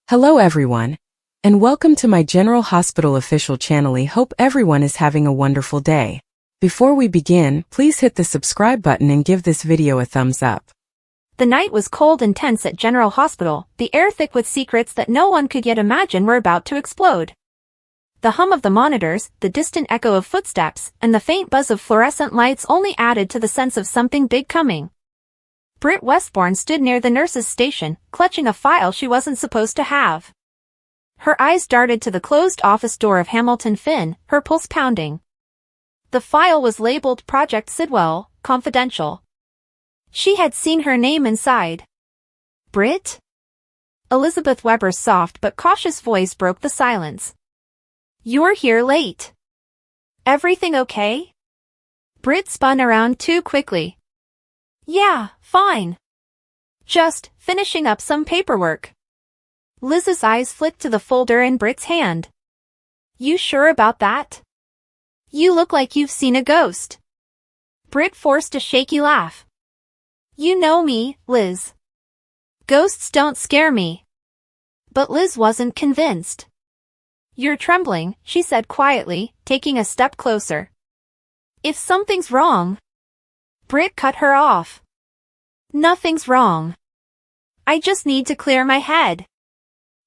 Hello everyone, and welcome to my General Hospital official channel. I hope everyone is having a wonderful day. Before we begin, please hit the subscribe button and give this video a thumbs up. The night was cold and tense at General Hospital, the air thick with secrets that no one could yet imagine were about to explode. The hum of the monitors, the distant echo of footsteps, and the faint buzz of fluorescent lights only added to the sense of something big coming. Britt Westbourne stood near the nurse's station, clutching a file she wasn't supposed to have. Her eyes darted to the closed office door of Hamilton Finn, her pulse pounding. The file was labeled Project Sidwell, Confidential. She had seen her name inside. Britt? Elizabeth Weber's soft but cautious voice broke the silence. You're here late. Everything okay? Britt spun around too quickly. Yeah, fine. Just finishing up some paperwork. Liz's eyes flicked to the folder in Britt's hand. You sure about that? You look like you've seen a ghost. Britt forced a shaky laugh. You know me, Liz. Ghosts don't scare me. But Liz wasn't convinced. You're trembling, she said quietly, taking a step closer. If something's wrong. Britt cut her off. Nothing's wrong. I just need to clear my head.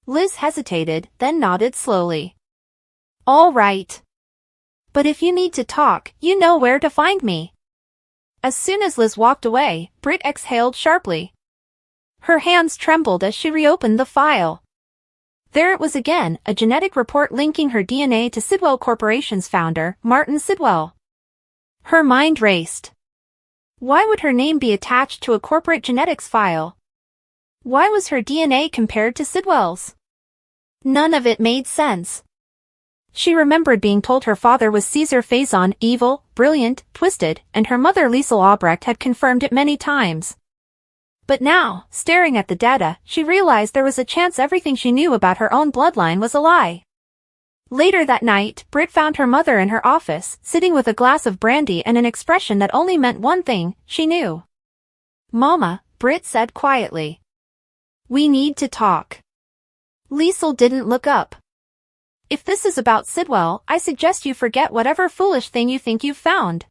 Liz hesitated, then nodded slowly. All right. But if you need to talk, you know where to find me. As soon as Liz walked away, Britt exhaled sharply. Her hands trembled as she reopened the file. There it was again, a genetic report linking her DNA to Sidwell Corporation's founder, Martin Sidwell. Her mind raced. Why would her name be attached to a corporate genetics file? Why was her DNA compared to Sidwell's? None of it made sense. She remembered being told her father was Caesar Faison, evil, brilliant, twisted, and her mother Liesl Albrecht had confirmed it many times. But now, staring at the data, she realized there was a chance everything she knew about her own bloodline was a lie. Later that night, Britt found her mother in her office, sitting with a glass of brandy and an expression that only meant one thing, she knew. Mama, Britt said quietly. We need to talk. Liesl didn't look up. If this is about Sidwell, I suggest you forget whatever foolish thing you think you've found.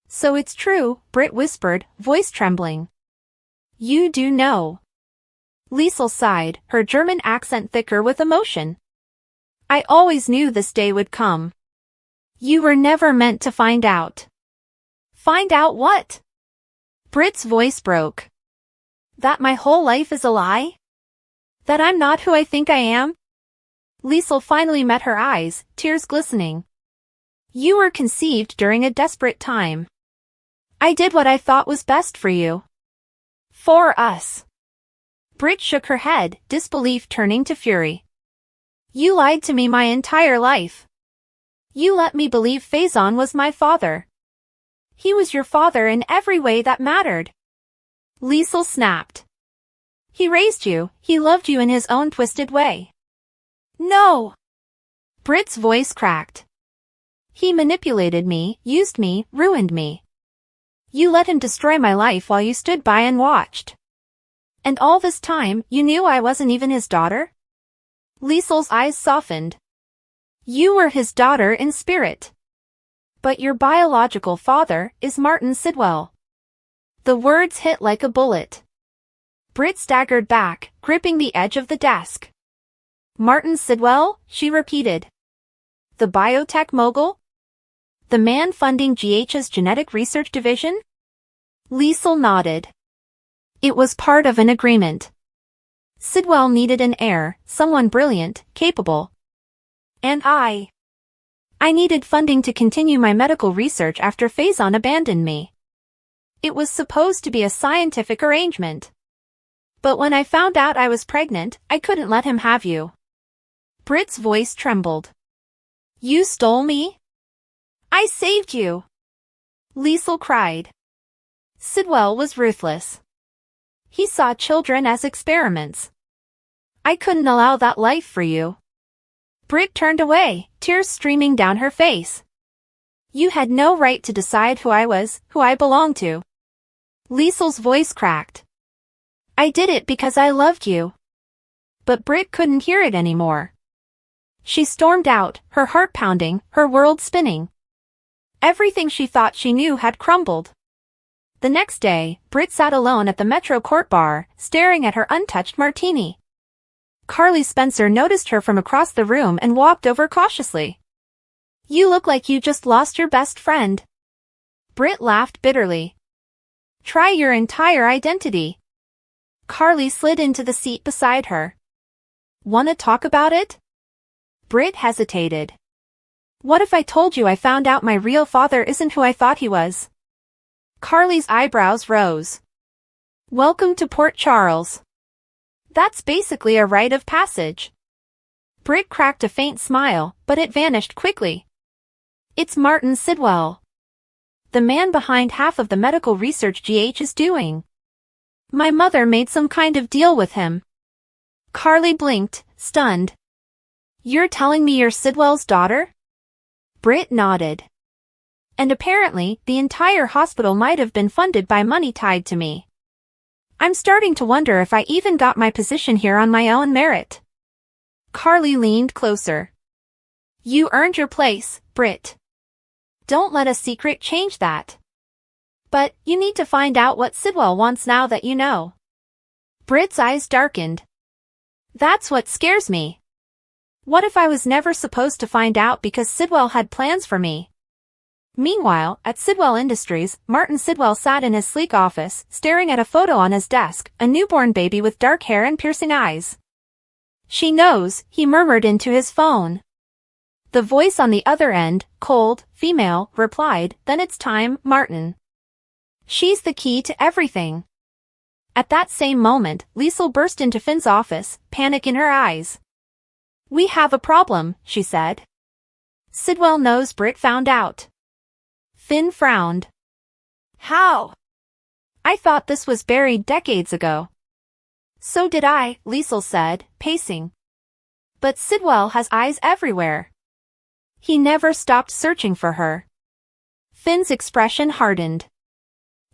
So it's true, Britt whispered, voice trembling. You do know. Liesl sighed, her German accent thicker with emotion. I always knew this day would come. You were never meant to find out. Find out what? Britt's voice broke. That my whole life is a lie? That I'm not who I think I am? Liesl finally met her eyes, tears glistening. You were conceived during a desperate time. I did what I thought was best for you. For us. Britt shook her head, disbelief turning to fury. You lied to me my entire life. You let me believe Faison was my father. He was your father in every way that mattered. Liesl snapped. He raised you, he loved you in his own twisted way. No! Britt's voice cracked. He manipulated me, used me, ruined me. You let him destroy my life while you stood by and watched. And all this time, you knew I wasn't even his daughter? Liesl's eyes softened. You were his daughter in spirit. But your biological father is Martin Sidwell. The words hit like a bullet. Britt staggered back, gripping the edge of the desk. Martin Sidwell, she repeated. The biotech mogul? The man funding GH's genetic research division? Liesl nodded. It was part of an agreement. Sidwell needed an heir, someone brilliant, capable. And I needed funding to continue my medical research after Faison abandoned me. It was supposed to be a scientific arrangement. But when I found out I was pregnant, I couldn't let him have you. Britt's voice trembled. You stole me? I saved you. Liesl cried. Sidwell was ruthless. He saw children as experiments. I couldn't allow that life for you. Britt turned away, tears streaming down her face. You had no right to decide who I was, who I belonged to. Liesl's voice cracked. I did it because I loved you. But Britt couldn't hear it anymore. She stormed out, her heart pounding, her world spinning. Everything she thought she knew had crumbled. The next day, Britt sat alone at the Metro Court bar, staring at her untouched martini. Carly Spencer noticed her from across the room and walked over cautiously. "You look like you just lost your best friend." Britt laughed bitterly. "Try your entire identity." Carly slid into the seat beside her. "Wanna talk about it?" Britt hesitated. "What if I told you I found out my real father isn't who I thought he was?" Carly's eyebrows rose. "Welcome to Port Charles. That's basically a rite of passage." Britt cracked a faint smile, but it vanished quickly. "It's Martin Sidwell. The man behind half of the medical research GH is doing. My mother made some kind of deal with him." Carly blinked, stunned. "You're telling me you're Sidwell's daughter?" Britt nodded. "And apparently, the entire hospital might have been funded by money tied to me. I'm starting to wonder if I even got my position here on my own merit." Carly leaned closer. "You earned your place, Britt. Don't let a secret change that. But you need to find out what Sidwell wants now that you know." Britt's eyes darkened. "That's what scares me. What if I was never supposed to find out because Sidwell had plans for me?" Meanwhile, at Sidwell Industries, Martin Sidwell sat in his sleek office, staring at a photo on his desk, a newborn baby with dark hair and piercing eyes. "She knows," he murmured into his phone. The voice on the other end, cold, female, replied, "Then it's time, Martin. She's the key to everything." At that same moment, Liesl burst into Finn's office, panic in her eyes. "We have a problem," she said. "Sidwell knows Britt found out." Finn frowned. "How?" "I thought this was buried decades ago." "So did I," Liesl said, pacing. "But Sidwell has eyes everywhere. He never stopped searching for her." Finn's expression hardened.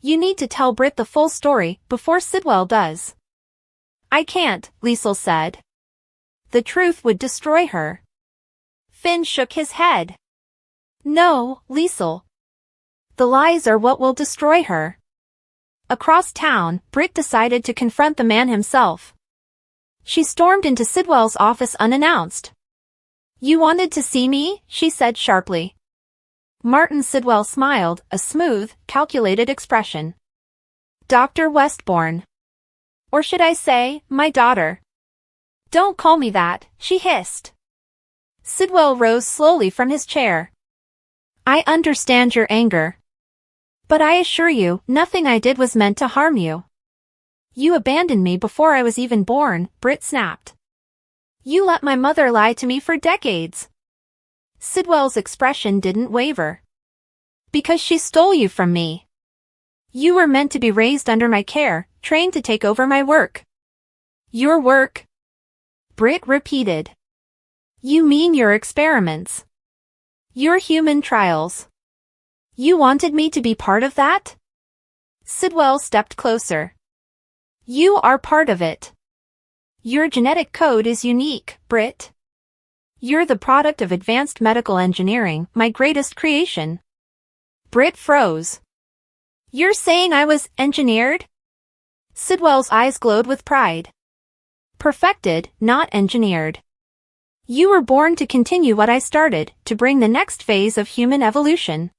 "You need to tell Britt the full story before Sidwell does." "I can't," Liesl said. "The truth would destroy her." Finn shook his head. "No, Liesl. The lies are what will destroy her." Across town, Britt decided to confront the man himself. She stormed into Sidwell's office unannounced. "You wanted to see me?" she said sharply. Martin Sidwell smiled, a smooth, calculated expression. "Dr. Westbourne. Or should I say, my daughter." "Don't call me that," she hissed. Sidwell rose slowly from his chair. "I understand your anger. But I assure you, nothing I did was meant to harm you." "You abandoned me before I was even born," Britt snapped. "You let my mother lie to me for decades." Sidwell's expression didn't waver. "Because she stole you from me. You were meant to be raised under my care, trained to take over my work." "Your work?" Britt repeated. "You mean your experiments. Your human trials. You wanted me to be part of that?" Sidwell stepped closer. "You are part of it. Your genetic code is unique, Britt. You're the product of advanced medical engineering, my greatest creation." Britt froze. "You're saying I was engineered?" Sidwell's eyes glowed with pride. "Perfected, not engineered. You were born to continue what I started, to bring the next phase of human evolution."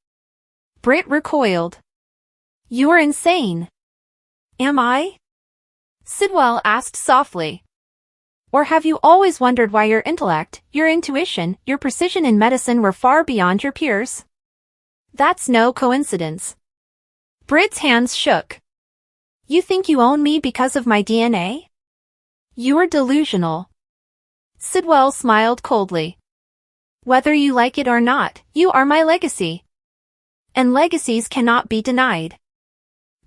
Britt recoiled. "You're insane." "Am I?" Sidwell asked softly. "Or have you always wondered why your intellect, your intuition, your precision in medicine were far beyond your peers? That's no coincidence." Britt's hands shook. "You think you own me because of my DNA? You're delusional." Sidwell smiled coldly. "Whether you like it or not, you are my legacy. And legacies cannot be denied.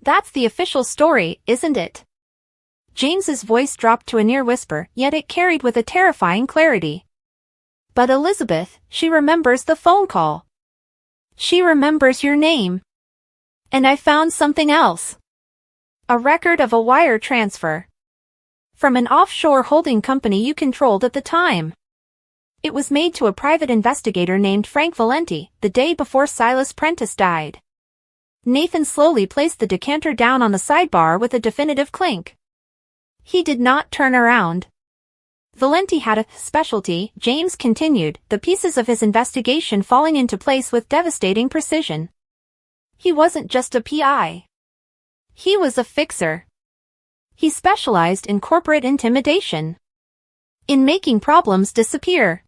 That's the official story, isn't it?" James's voice dropped to a near whisper, yet it carried with a terrifying clarity. "But Elizabeth, she remembers the phone call. She remembers your name. And I found something else. A record of a wire transfer." From an offshore holding company you controlled at the time. It was made to a private investigator named Frank Valenti, the day before Silas Prentice died. Nathan slowly placed the decanter down on the sidebar with a definitive clink. He did not turn around. Valenti had a specialty, James continued, the pieces of his investigation falling into place with devastating precision. He wasn't just a PI. He was a fixer. He specialized in corporate intimidation. In making problems disappear.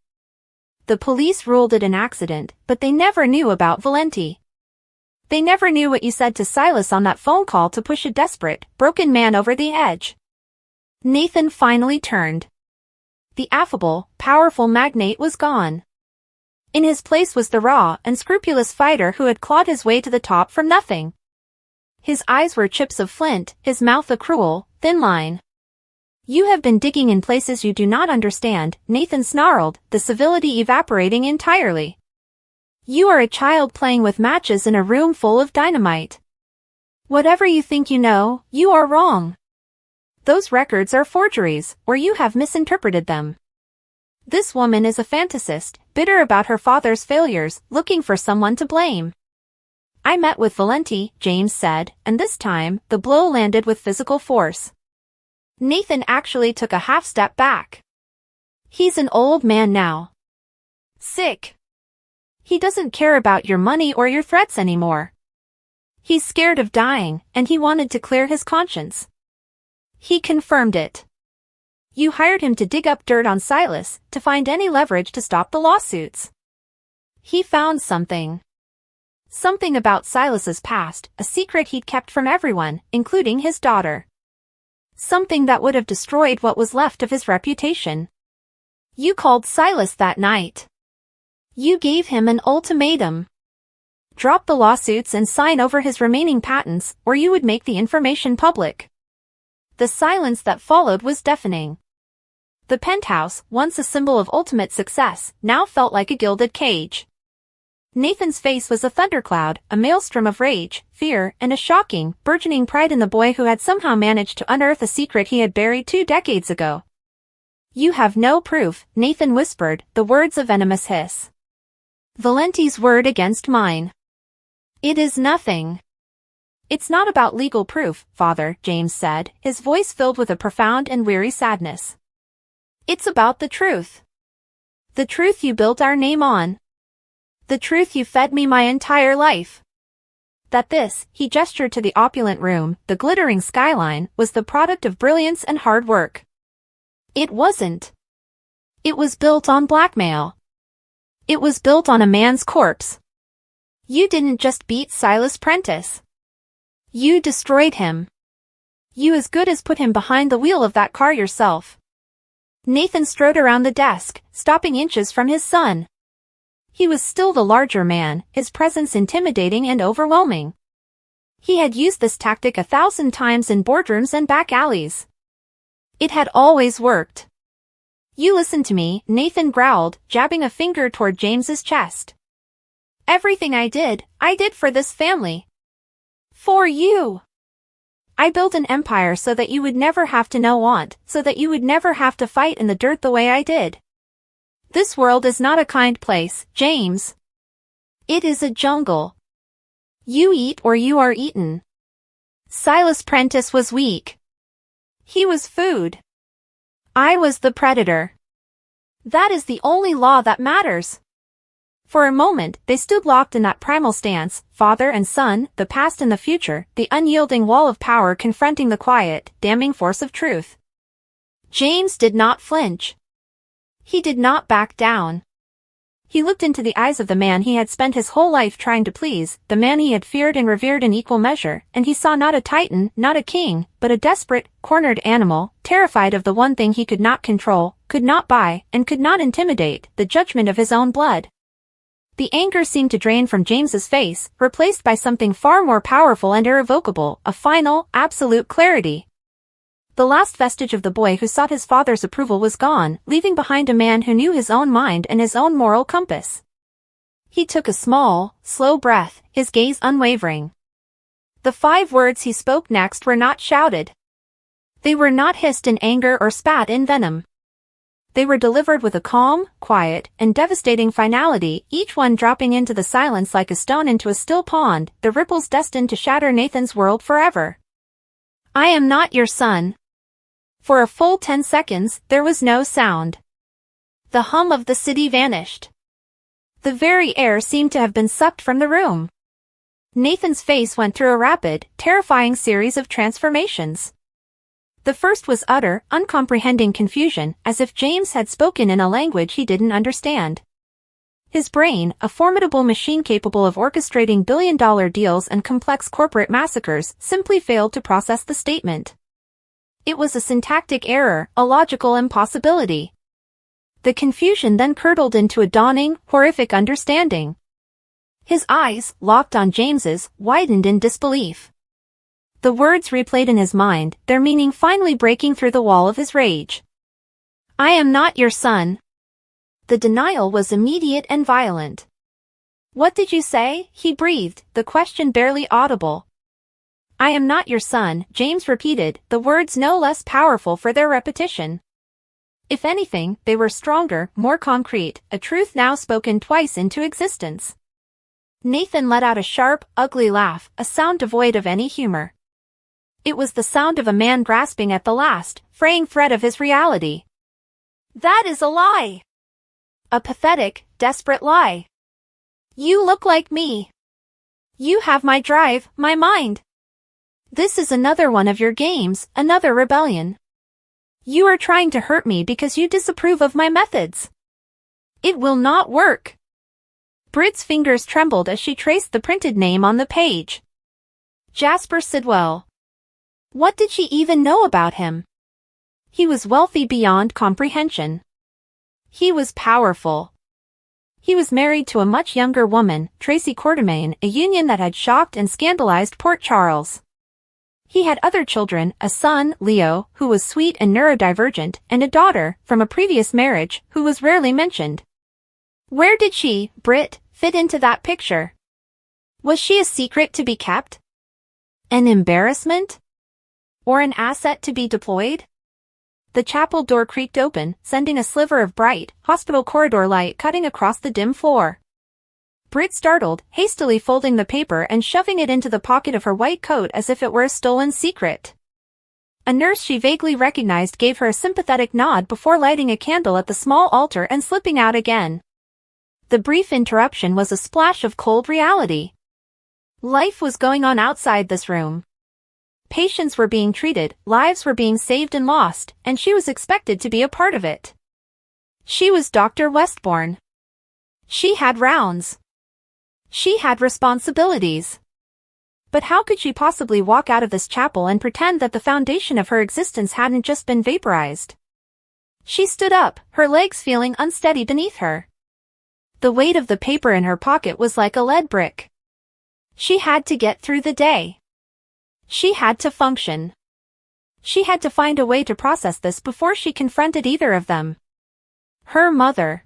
The police ruled it an accident, but they never knew about Valenti. They never knew what you said to Silas on that phone call to push a desperate, broken man over the edge. Nathan finally turned. The affable, powerful magnate was gone. In his place was the raw, unscrupulous fighter who had clawed his way to the top from nothing. His eyes were chips of flint, his mouth a cruel, thin line. You have been digging in places you do not understand, Nathan snarled, the civility evaporating entirely. You are a child playing with matches in a room full of dynamite. Whatever you think you know, you are wrong. Those records are forgeries, or you have misinterpreted them. This woman is a fantasist, bitter about her father's failures, looking for someone to blame. I met with Valenti, James said, and this time, the blow landed with physical force. Nathan actually took a half step back. He's an old man now. Sick. He doesn't care about your money or your threats anymore. He's scared of dying, and he wanted to clear his conscience. He confirmed it. You hired him to dig up dirt on Silas, to find any leverage to stop the lawsuits. He found something. Something about Silas's past, a secret he'd kept from everyone, including his daughter. Something that would have destroyed what was left of his reputation. You called Silas that night. You gave him an ultimatum. Drop the lawsuits and sign over his remaining patents, or you would make the information public. The silence that followed was deafening. The penthouse, once a symbol of ultimate success, now felt like a gilded cage. Nathan's face was a thundercloud, a maelstrom of rage, fear, and a shocking, burgeoning pride in the boy who had somehow managed to unearth a secret he had buried 2 decades ago. You have no proof, Nathan whispered, the words a venomous hiss. Valenti's word against mine. It is nothing. It's not about legal proof, Father, James said, his voice filled with a profound and weary sadness. It's about the truth. The truth you built our name on. The truth you fed me my entire life. That this, he gestured to the opulent room, the glittering skyline, was the product of brilliance and hard work. It wasn't. It was built on blackmail. It was built on a man's corpse. You didn't just beat Silas Prentice. You destroyed him. You as good as put him behind the wheel of that car yourself. Nathan strode around the desk, stopping inches from his son. He was still the larger man, his presence intimidating and overwhelming. He had used this tactic 1,000 times in boardrooms and back alleys. It had always worked. You listen to me, Nathan growled, jabbing a finger toward James's chest. Everything I did for this family. For you. I built an empire so that you would never have to know want, so that you would never have to fight in the dirt the way I did. This world is not a kind place, James. It is a jungle. You eat or you are eaten. Silas Prentice was weak. He was food. I was the predator. That is the only law that matters. For a moment, they stood locked in that primal stance, father and son, the past and the future, the unyielding wall of power confronting the quiet, damning force of truth. James did not flinch. He did not back down. He looked into the eyes of the man he had spent his whole life trying to please, the man he had feared and revered in equal measure, and he saw not a titan, not a king, but a desperate, cornered animal, terrified of the one thing he could not control, could not buy, and could not intimidate, the judgment of his own blood. The anger seemed to drain from James's face, replaced by something far more powerful and irrevocable, a final, absolute clarity. The last vestige of the boy who sought his father's approval was gone, leaving behind a man who knew his own mind and his own moral compass. He took a small, slow breath, his gaze unwavering. The 5 words he spoke next were not shouted. They were not hissed in anger or spat in venom. They were delivered with a calm, quiet, and devastating finality, each one dropping into the silence like a stone into a still pond, the ripples destined to shatter Nathan's world forever. I am not your son. For a full 10 seconds, there was no sound. The hum of the city vanished. The very air seemed to have been sucked from the room. Nathan's face went through a rapid, terrifying series of transformations. The first was utter, uncomprehending confusion, as if James had spoken in a language he didn't understand. His brain, a formidable machine capable of orchestrating billion-dollar deals and complex corporate massacres, simply failed to process the statement. It was a syntactic error, a logical impossibility. The confusion then curdled into a dawning, horrific understanding. His eyes, locked on James's, widened in disbelief. The words replayed in his mind, their meaning finally breaking through the wall of his rage. I am not your son. The denial was immediate and violent. What did you say? He breathed, the question barely audible. I am not your son, James repeated, the words no less powerful for their repetition. If anything, they were stronger, more concrete, a truth now spoken twice into existence. Nathan let out a sharp, ugly laugh, a sound devoid of any humor. It was the sound of a man grasping at the last, fraying thread of his reality. That is a lie. A pathetic, desperate lie. You look like me. You have my drive, my mind. This is another one of your games, another rebellion. You are trying to hurt me because you disapprove of my methods. It will not work. Britt's fingers trembled as she traced the printed name on the page. Jasper Sidwell. What did she even know about him? He was wealthy beyond comprehension. He was powerful. He was married to a much younger woman, Tracy Quartermain, a union that had shocked and scandalized Port Charles. He had other children, a son, Leo, who was sweet and neurodivergent, and a daughter, from a previous marriage, who was rarely mentioned. Where did she, Britt, fit into that picture? Was she a secret to be kept? An embarrassment? Or an asset to be deployed? The chapel door creaked open, sending a sliver of bright, hospital corridor light cutting across the dim floor. Britt startled, hastily folding the paper and shoving it into the pocket of her white coat as if it were a stolen secret. A nurse she vaguely recognized gave her a sympathetic nod before lighting a candle at the small altar and slipping out again. The brief interruption was a splash of cold reality. Life was going on outside this room. Patients were being treated, lives were being saved and lost, and she was expected to be a part of it. She was Dr. Westbourne. She had rounds. She had responsibilities. But how could she possibly walk out of this chapel and pretend that the foundation of her existence hadn't just been vaporized? She stood up, her legs feeling unsteady beneath her. The weight of the paper in her pocket was like a lead brick. She had to get through the day. She had to function. She had to find a way to process this before she confronted either of them. Her mother.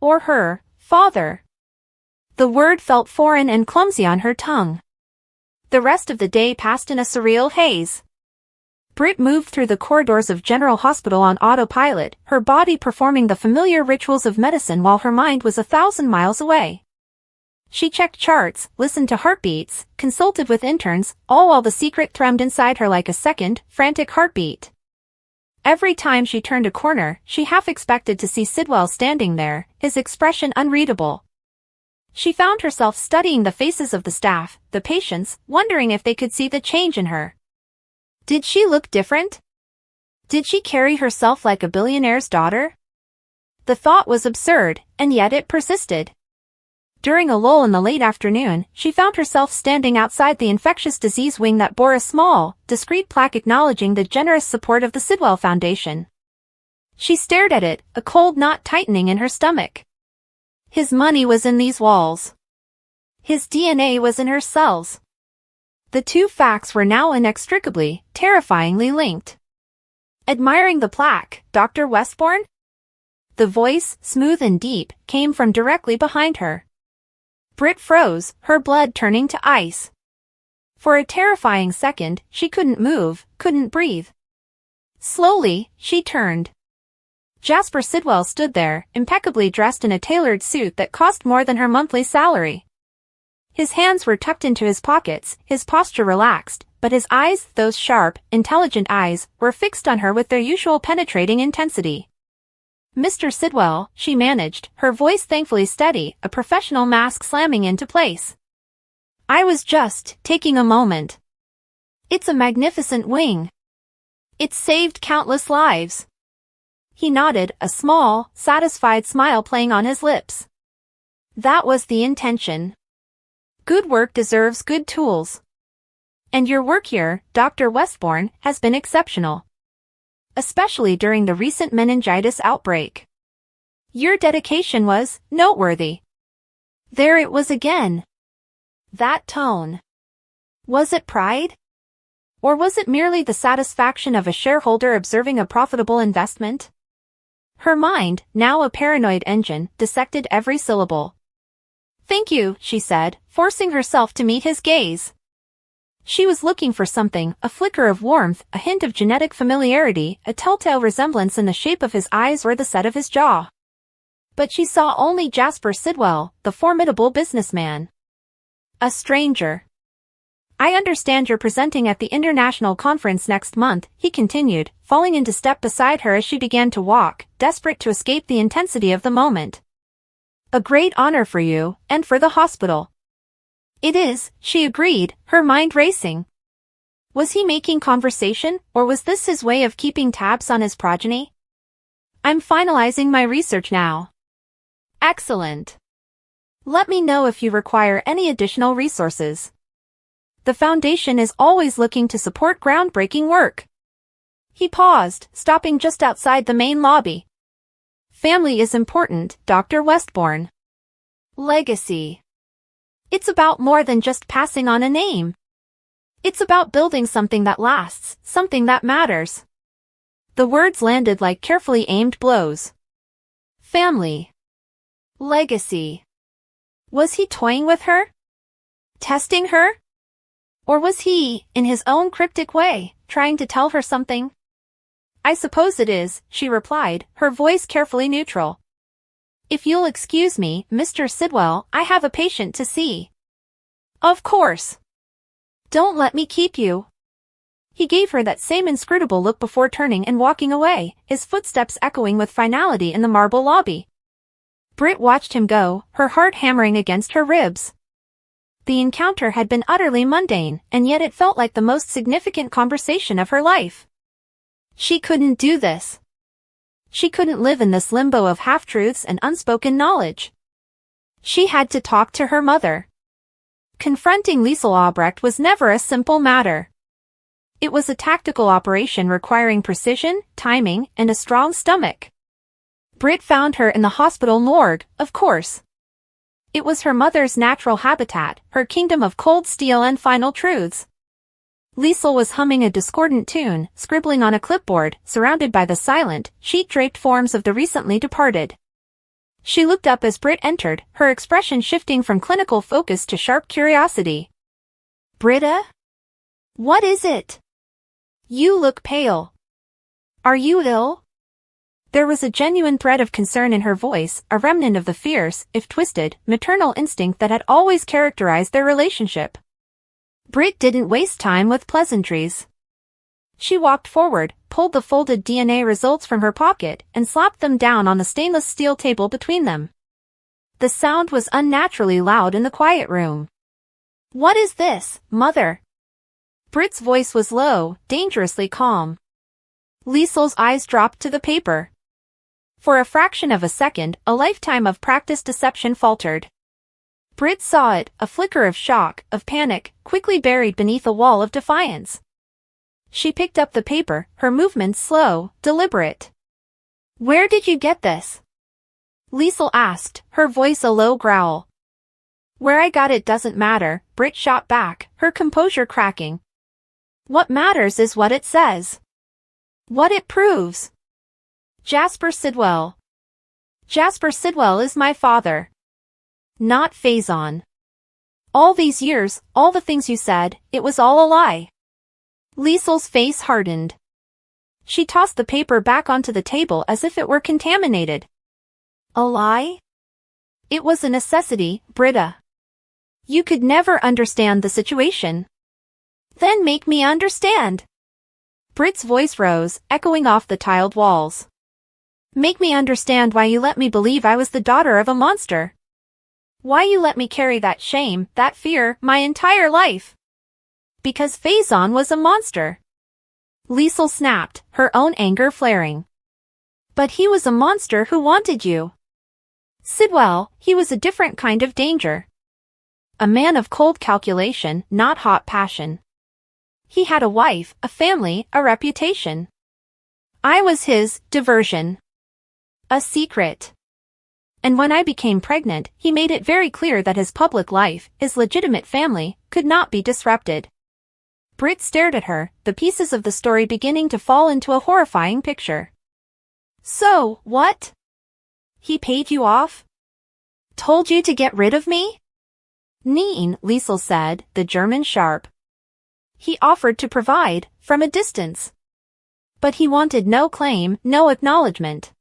Or her father. The word felt foreign and clumsy on her tongue. The rest of the day passed in a surreal haze. Britt moved through the corridors of General Hospital on autopilot, her body performing the familiar rituals of medicine while her mind was 1,000 miles away. She checked charts, listened to heartbeats, consulted with interns, all while the secret thrummed inside her like a second, frantic heartbeat. Every time she turned a corner, she half expected to see Sidwell standing there, his expression unreadable. She found herself studying the faces of the staff, the patients, wondering if they could see the change in her. Did she look different? Did she carry herself like a billionaire's daughter? The thought was absurd, and yet it persisted. During a lull in the late afternoon, she found herself standing outside the infectious disease wing that bore a small, discreet plaque acknowledging the generous support of the Sidwell Foundation. She stared at it, a cold knot tightening in her stomach. His money was in these walls. His DNA was in her cells. The two facts were now inextricably, terrifyingly linked. Admiring the plaque, Dr. Westbourne? The voice, smooth and deep, came from directly behind her. Britt froze, her blood turning to ice. For a terrifying second, she couldn't move, couldn't breathe. Slowly, she turned. Jasper Sidwell stood there, impeccably dressed in a tailored suit that cost more than her monthly salary. His hands were tucked into his pockets, his posture relaxed, but his eyes, those sharp, intelligent eyes, were fixed on her with their usual penetrating intensity. "Mr. Sidwell," she managed, her voice thankfully steady, a professional mask slamming into place. "I was just taking a moment. It's a magnificent wing. It's saved countless lives." He nodded, a small, satisfied smile playing on his lips. "That was the intention. Good work deserves good tools. And your work here, Dr. Westbourne, has been exceptional. Especially during the recent meningitis outbreak. Your dedication was noteworthy." There it was again. That tone. Was it pride? Or was it merely the satisfaction of a shareholder observing a profitable investment? Her mind, now a paranoid engine, dissected every syllable. "Thank you," she said, forcing herself to meet his gaze. She was looking for something, a flicker of warmth, a hint of genetic familiarity, a telltale resemblance in the shape of his eyes or the set of his jaw. But she saw only Jasper Sidwell, the formidable businessman. A stranger. "I understand you're presenting at the international conference next month," he continued, falling into step beside her as she began to walk, desperate to escape the intensity of the moment. "A great honor for you, and for the hospital." "It is," she agreed, her mind racing. Was he making conversation, or was this his way of keeping tabs on his progeny? "I'm finalizing my research now." "Excellent. Let me know if you require any additional resources. The Foundation is always looking to support groundbreaking work." He paused, stopping just outside the main lobby. "Family is important, Dr. Westbourne. Legacy. It's about more than just passing on a name. It's about building something that lasts, something that matters." The words landed like carefully aimed blows. Family. Legacy. Was he toying with her? Testing her? Or was he, in his own cryptic way, trying to tell her something? "I suppose it is," she replied, her voice carefully neutral. "If you'll excuse me, Mr. Sidwell, I have a patient to see." "Of course. Don't let me keep you." He gave her that same inscrutable look before turning and walking away, his footsteps echoing with finality in the marble lobby. Britt watched him go, her heart hammering against her ribs. The encounter had been utterly mundane, and yet it felt like the most significant conversation of her life. She couldn't do this. She couldn't live in this limbo of half-truths and unspoken knowledge. She had to talk to her mother. Confronting Liesel Albrecht was never a simple matter. It was a tactical operation requiring precision, timing, and a strong stomach. Britt found her in the hospital morgue, of course. It was her mother's natural habitat, her kingdom of cold steel and final truths. Liesel was humming a discordant tune, scribbling on a clipboard, surrounded by the silent, sheet-draped forms of the recently departed. She looked up as Britt entered, her expression shifting from clinical focus to sharp curiosity. "Britta? What is it? You look pale. Are you ill?" There was a genuine thread of concern in her voice, a remnant of the fierce, if twisted, maternal instinct that had always characterized their relationship. Britt didn't waste time with pleasantries. She walked forward, pulled the folded DNA results from her pocket, and slapped them down on the stainless steel table between them. The sound was unnaturally loud in the quiet room. "What is this, Mother?" Britt's voice was low, dangerously calm. Liesel's eyes dropped to the paper. For a fraction of a second, a lifetime of practiced deception faltered. Britt saw it, a flicker of shock, of panic, quickly buried beneath a wall of defiance. She picked up the paper, her movements slow, deliberate. "Where did you get this?" Liesel asked, her voice a low growl. "Where I got it doesn't matter," Britt shot back, her composure cracking. "What matters is what it says. What it proves. Jasper Sidwell. Jasper Sidwell is my father. Not Faison. All these years, all the things you said, it was all a lie." Liesel's face hardened. she tossed the paper back onto the table as if it were contaminated. A lie? It was a necessity, Britta. You could never understand the situation. Then make me understand. Britt's voice rose, echoing off the tiled walls. Make me understand why you let me believe I was the daughter of a monster. Why you let me carry that shame, that fear, my entire life. Because Faison was a monster. Liesel snapped, her own anger flaring. But he was a monster who wanted you. Sidwell, he was a different kind of danger. A man of cold calculation, not hot passion. He had a wife, a family, a reputation. I was his diversion. A secret. And when I became pregnant, he made it very clear that his public life, his legitimate family, could not be disrupted. Britt stared at her, the pieces of the story beginning to fall into a horrifying picture. So, what? He paid you off? Told you to get rid of me? Nein, Liesel said, the German sharp. He offered to provide, from a distance. But he wanted no claim, no acknowledgement.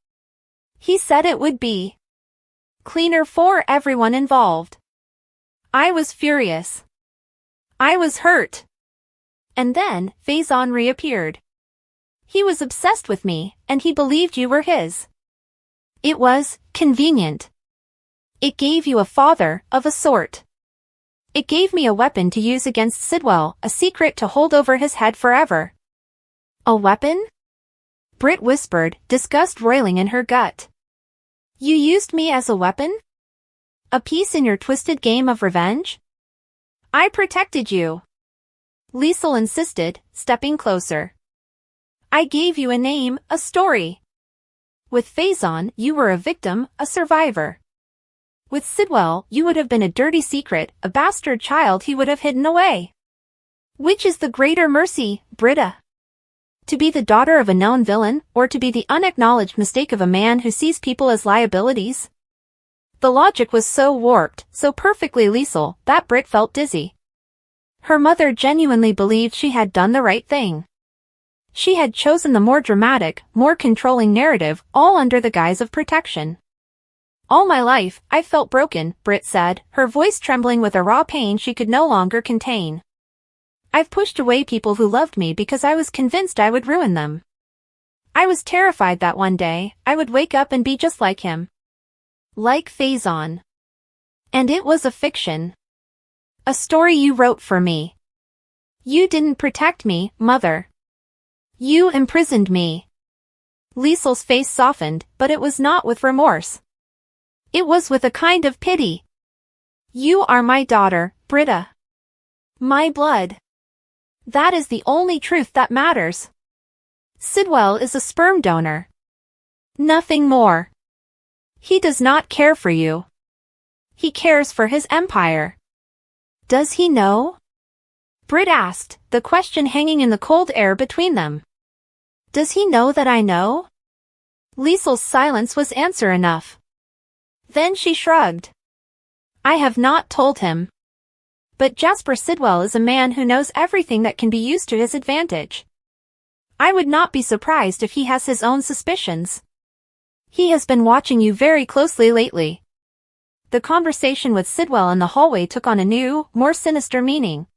He said it would be cleaner for everyone involved. I was furious. I was hurt. And then, Faison reappeared. He was obsessed with me, and he believed you were his. It was convenient. It gave you a father, of a sort. It gave me a weapon to use against Sidwell, a secret to hold over his head forever. A weapon? Britt whispered, disgust roiling in her gut. You used me as a weapon? A piece in your twisted game of revenge? I protected you. Liesel insisted, stepping closer. I gave you a name, a story. With Faison, you were a victim, a survivor. With Sidwell, you would have been a dirty secret, a bastard child he would have hidden away. Which is the greater mercy, Britta? To be the daughter of a known villain, or to be the unacknowledged mistake of a man who sees people as liabilities? The logic was so warped, so perfectly Liesel, that Britt felt dizzy. Her mother genuinely believed she had done the right thing. She had chosen the more dramatic, more controlling narrative, all under the guise of protection. All my life, I've felt broken, Britt said, her voice trembling with a raw pain she could no longer contain. I've pushed away people who loved me because I was convinced I would ruin them. I was terrified that one day, I would wake up and be just like him. Like Faison. And it was a fiction. A story you wrote for me. You didn't protect me, Mother. You imprisoned me. Liesel's face softened, but it was not with remorse. It was with a kind of pity. You are my daughter, Britta. My blood. That is the only truth that matters. Sidwell is a sperm donor. Nothing more. He does not care for you. He cares for his empire. Does he know? Britt asked, the question hanging in the cold air between them. Does he know that I know? Liesel's silence was answer enough. Then she shrugged. I have not told him. But Jasper Sidwell is a man who knows everything that can be used to his advantage. I would not be surprised if he has his own suspicions. He has been watching you very closely lately. The conversation with Sidwell in the hallway took on a new, more sinister meaning.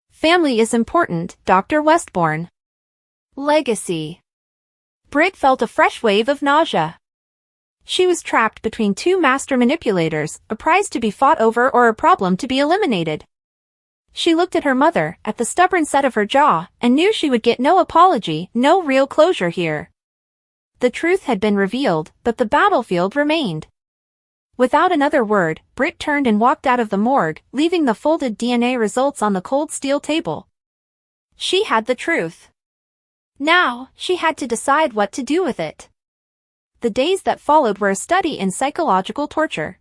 Family is important, Dr. Westbourne. Legacy. Britt felt a fresh wave of nausea. She was trapped between two master manipulators, a prize to be fought over or a problem to be eliminated. She looked at her mother, at the stubborn set of her jaw, and knew she would get no apology, no real closure here. The truth had been revealed, but the battlefield remained. Without another word, Britt turned and walked out of the morgue, leaving the folded DNA results on the cold steel table. She had the truth. Now, she had to decide what to do with it. The days that followed were a study in psychological torture.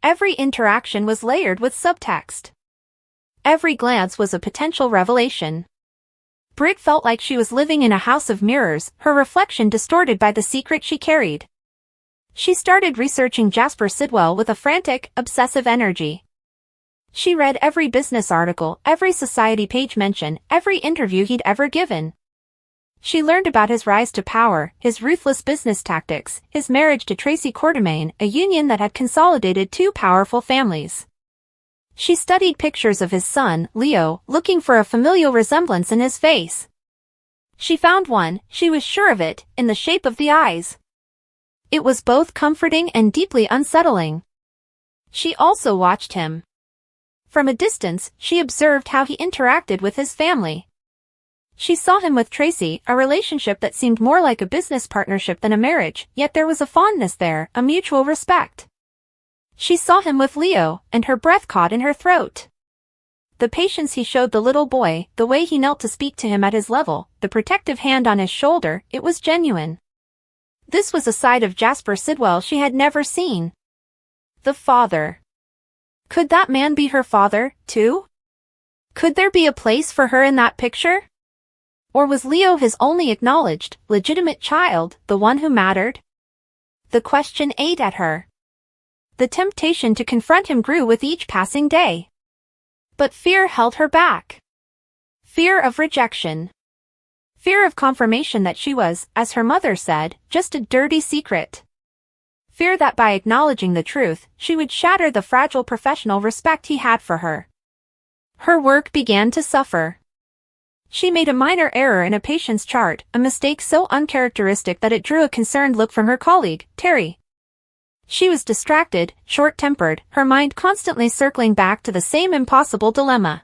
Every interaction was layered with subtext. Every glance was a potential revelation. Britt felt like she was living in a house of mirrors, her reflection distorted by the secret she carried. She started researching Jasper Sidwell with a frantic, obsessive energy. She read every business article, every society page mention, every interview he'd ever given. She learned about his rise to power, his ruthless business tactics, his marriage to Tracy Quartermaine, a union that had consolidated two powerful families. She studied pictures of his son, Leo, looking for a familial resemblance in his face. She found one, she was sure of it, in the shape of the eyes. It was both comforting and deeply unsettling. She also watched him. From a distance, she observed how he interacted with his family. She saw him with Tracy, a relationship that seemed more like a business partnership than a marriage, yet there was a fondness there, a mutual respect. She saw him with Leo, and her breath caught in her throat. The patience he showed the little boy, the way he knelt to speak to him at his level, the protective hand on his shoulder, it was genuine. This was a side of Jasper Sidwell she had never seen. The father. Could that man be her father, too? Could there be a place for her in that picture? Or was Leo his only acknowledged, legitimate child, the one who mattered? The question ate at her. The temptation to confront him grew with each passing day. But fear held her back. Fear of rejection. Fear of confirmation that she was, as her mother said, just a dirty secret. Fear that by acknowledging the truth, she would shatter the fragile professional respect he had for her. Her work began to suffer. She made a minor error in a patient's chart, a mistake so uncharacteristic that it drew a concerned look from her colleague, Terry. She was distracted, short-tempered, her mind constantly circling back to the same impossible dilemma.